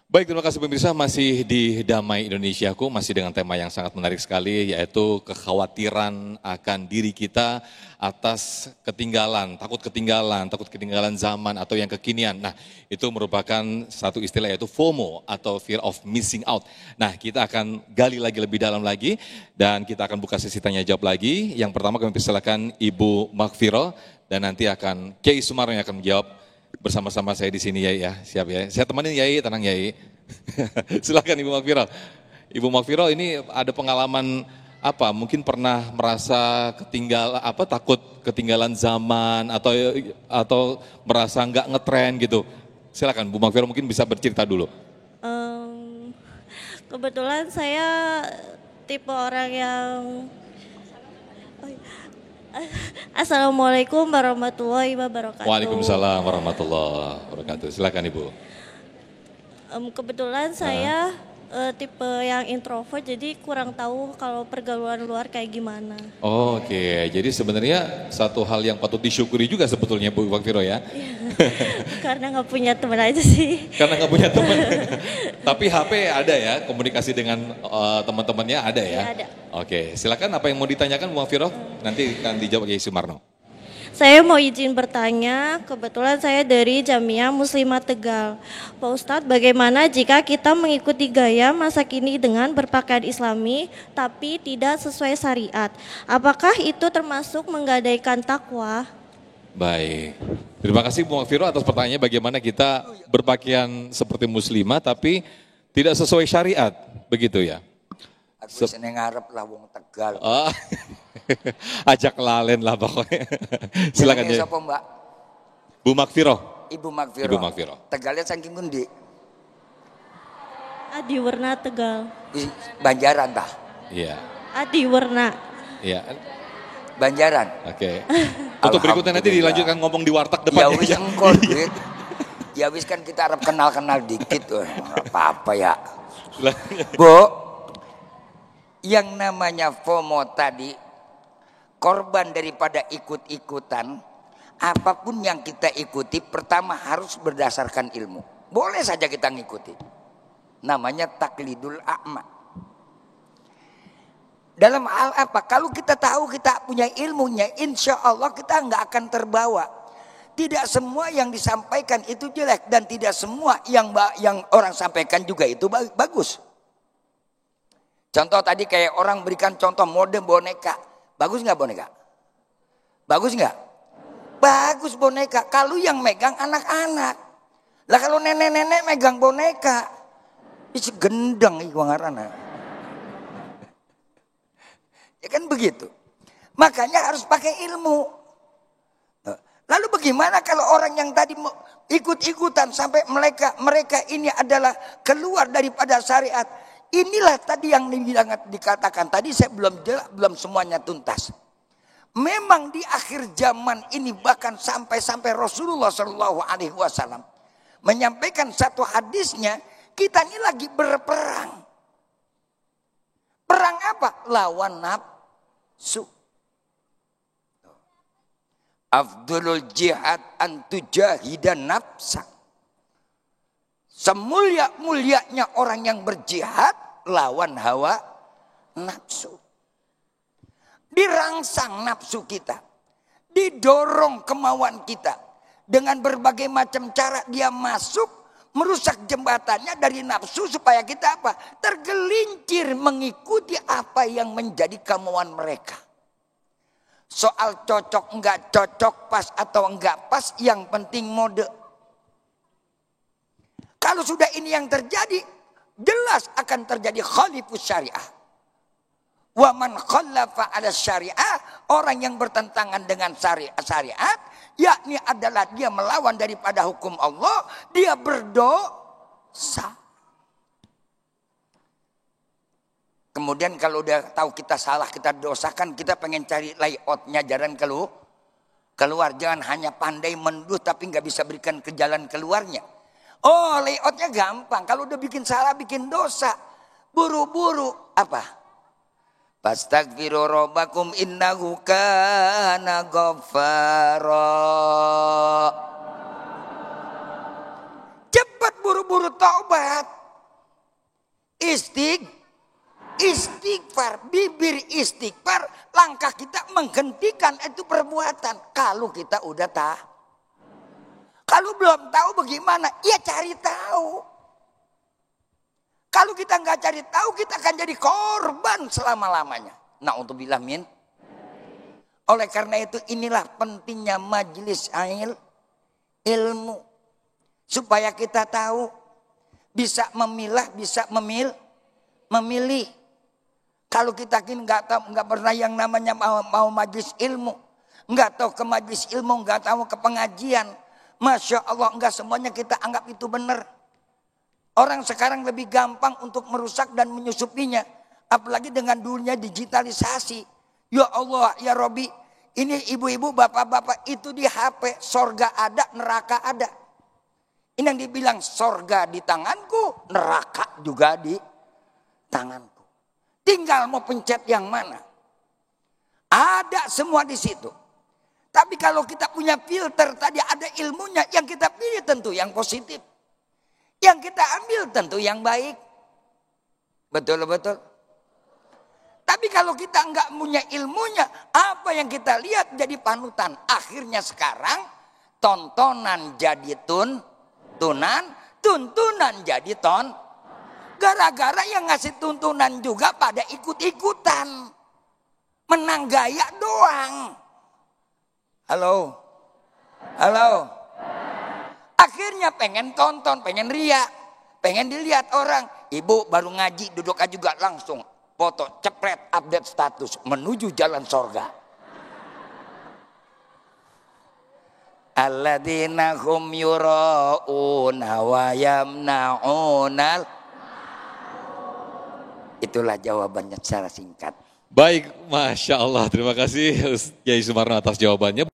Baik, terima kasih pemirsa, masih di Damai Indonesiaku, masih dengan tema yang sangat menarik sekali, yaitu kekhawatiran akan diri kita atas ketinggalan, takut ketinggalan zaman atau yang kekinian. Nah, itu merupakan satu istilah yaitu FOMO atau Fear of Missing Out. Nah, kita akan gali lagi lebih dalam lagi, dan kita akan buka sesi tanya jawab lagi. Yang pertama kami persilakan Ibu Makfiro, dan nanti akan Kiai Sumarno yang akan menjawab bersama-sama saya di sini, Yai ya. Siap ya. Saya temenin Yai, tenang Yai. Silakan Ibu Makfiro. Ibu Makfiro, ini ada pengalaman apa? Mungkin pernah merasa takut ketinggalan zaman atau merasa nggak ngetren gitu. Silakan Bu Makfiro, mungkin bisa bercerita dulu. Kebetulan saya tipe orang yang Assalamualaikum warahmatullahi wabarakatuh. Waalaikumsalam warahmatullahi wabarakatuh. Silakan Ibu. Kebetulan saya tipe yang introvert, jadi kurang tahu kalau pergaulan luar kayak gimana. Oke, jadi sebenarnya satu hal yang patut disyukuri juga sebetulnya Bu Makfiro ya. Karena nggak punya teman aja sih. Karena nggak punya teman. Tapi HP ada ya, komunikasi dengan teman-temannya ada ya. Ya, ada. Oke, silakan apa yang mau ditanyakan Bu Makfiro? Nanti akan dijawab Kiai Sumarno. Saya mau izin bertanya, kebetulan saya dari Jamiah Muslimat Tegal. Pak Ustadz, bagaimana jika kita mengikuti gaya masa kini dengan berpakaian islami tapi tidak sesuai syariat? Apakah itu termasuk menggadaikan takwa? Baik, terima kasih Bu Makfiro atas pertanyaannya, bagaimana kita berpakaian seperti muslimah tapi tidak sesuai syariat, begitu ya? Aku seneng ngarep lah wong Tegal. Oh, ajak lalen lah pokoknya. Silakan ya. Siapa Mbak? Bu Makfiro. Ibu Makfiro. Ibu Makfiro. Tegalnya saking pundi? Adiwarna Tegal. Di Banjaran tah. Iya. Adiwarna. Iya. Banjaran. Oke. Untuk berikutnya nanti dilanjutkan ngomong di warteg depannya. Ya wis engkol duit. Ya wis kan kita harap kenal-kenal dikit. Apa-apa ya. Bu, yang namanya FOMO tadi, korban daripada ikut-ikutan, apapun yang kita ikuti pertama harus berdasarkan ilmu. Boleh saja kita ngikuti. Namanya taklidul a'ma. Dalam hal apa? Kalau kita tahu kita punya ilmunya, insya Allah kita nggak akan terbawa. Tidak semua yang disampaikan itu jelek, dan tidak semua yang orang sampaikan juga itu bagus. Contoh tadi kayak orang berikan contoh mode boneka. Bagus nggak boneka? Bagus nggak? Bagus boneka. Kalau yang megang anak-anak. Lah kalau nenek-nenek megang boneka, itu gendeng iwangarana. Ya kan begitu. Makanya harus pakai ilmu. Lalu bagaimana kalau orang yang tadi ikut-ikutan sampai mereka ini adalah keluar daripada syariat? Inilah tadi yang dikatakan tadi, saya belum semuanya tuntas. Memang di akhir zaman ini bahkan sampai Rasulullah Shallallahu Alaihi Wasallam menyampaikan satu hadisnya, kita ini lagi berperang. Perang apa? Lawan nafsu. Afdulul jihad antujahidan nafsak. Semulia-mulianya orang yang berjihad lawan hawa nafsu. Dirangsang nafsu kita. Didorong kemauan kita. Dengan berbagai macam cara dia masuk, merusak jembatannya dari nafsu supaya kita apa? Tergelincir mengikuti apa yang menjadi kemauan mereka. Soal cocok enggak cocok, pas atau enggak pas, yang penting mode. Kalau sudah ini yang terjadi, jelas akan terjadi khalifus syariah. Wa man khallafa ala syariah, orang yang bertentangan dengan syariat, yakni adalah dia melawan daripada hukum Allah, dia berdosa. Kemudian kalau udah tahu kita salah, kita dosakan, kita pengen cari layoutnya jalan keluar. Jangan hanya pandai menduh tapi nggak bisa berikan ke jalan keluarnya. Oh, layoutnya gampang. Kalau udah bikin salah, bikin dosa, buru-buru apa? Fastaghfiru rabbakum innahu kana ghaffara. Cepat buru-buru taubat. istighfar, bibir istighfar, langkah kita menghentikan itu perbuatan. Kalau kita udah tahu. Kalau belum tahu bagaimana? Ya cari tahu. Kalau kita nggak cari tahu, kita akan jadi korban selama-lamanya. Na'udzubillah min. Oleh karena itu inilah pentingnya majelis ilmu. Supaya kita tahu, bisa memilah, bisa memilih. Kalau kita nggak pernah yang namanya mau majelis ilmu, nggak tahu ke majelis ilmu, nggak tahu ke pengajian, Masya Allah, nggak semuanya kita anggap itu benar. Orang sekarang lebih gampang untuk merusak dan menyusupinya, apalagi dengan dunia digitalisasi. Ya Allah, ya Robi, ini ibu-ibu, bapak-bapak itu di HP, sorga ada, neraka ada. Ini yang dibilang sorga di tanganku, neraka juga di tanganku. Tinggal mau pencet yang mana. Ada semua di situ. Tapi kalau kita punya filter tadi, ada ilmunya, yang kita pilih tentu yang positif. Yang kita ambil tentu yang baik. Betul-betul. Tapi kalau kita nggak punya ilmunya, apa yang kita lihat jadi panutan. Akhirnya sekarang tontonan jadi tuntunan jadi Gara-gara yang ngasih tuntunan juga pada ikut-ikutan. Menang gaya doang. Halo. Akhirnya pengen tonton, pengen riak, pengen dilihat orang. Ibu baru ngaji, duduk aja juga langsung foto, cepret, update status, menuju jalan sorga. Alladzina hum yura'una wa yamna'unal. Itulah jawabannya secara singkat. Baik, Masya Allah. Terima kasih Kiai Sumarno atas jawabannya.